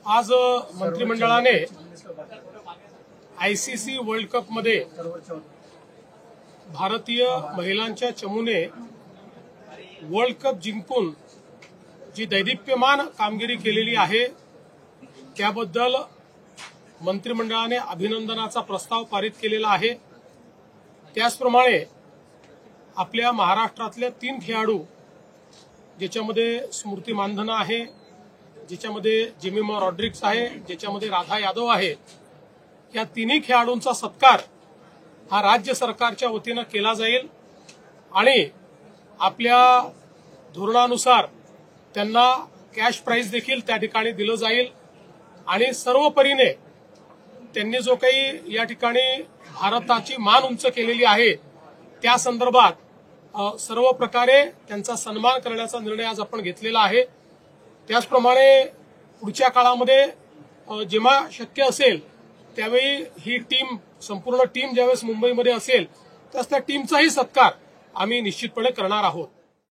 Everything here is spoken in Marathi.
आज मंत्रिमंडळाने आयसीसी वर्ल्ड कप मध्ये भारतीय महिलांच्या चमूने वर्ल्ड कप जिंकून जी दैदिप्यमान कामगिरी केलेली आहे त्याबद्दल मंत्रिमंडळाने अभिनंदनाचा प्रस्ताव पारित केलेला आहे। त्याचप्रमाणे आपल्या महाराष्ट्रातल्या 3 खेळाडू ज्याच्यामध्ये स्मृती मानधना आहे, ज्याच्यामध्ये जेमिमा रॉड्रिक्स आहे, ज्याच्यामध्ये राधा यादव आहे, या तिन्ही खेळाडूंचा सत्कार हा राज्य सरकारच्या वतीनं केला जाईल आणि आपल्या धोरणानुसार त्यांना कॅश प्राइज देखील त्या ठिकाणी दिलं जाईल आणि सर्व परीने त्यांनी जो काही या ठिकाणी भारताची मान उंच केलेली आहे त्या संदर्भात सर्व प्रकारे त्यांचा सन्मान करण्याचा निर्णय आज आपण घेतलेला आहे। त्याचप्रमाणे पुढच्या काळामध्ये जेव्हा शक्य असेल त्यावेळी ही टीम संपूर्ण टीम ज्यावेळेस मुंबईमध्ये असेल त्यावेळेस त्या टीमचाही सत्कार आम्ही निश्चितपणे करणार आहोत।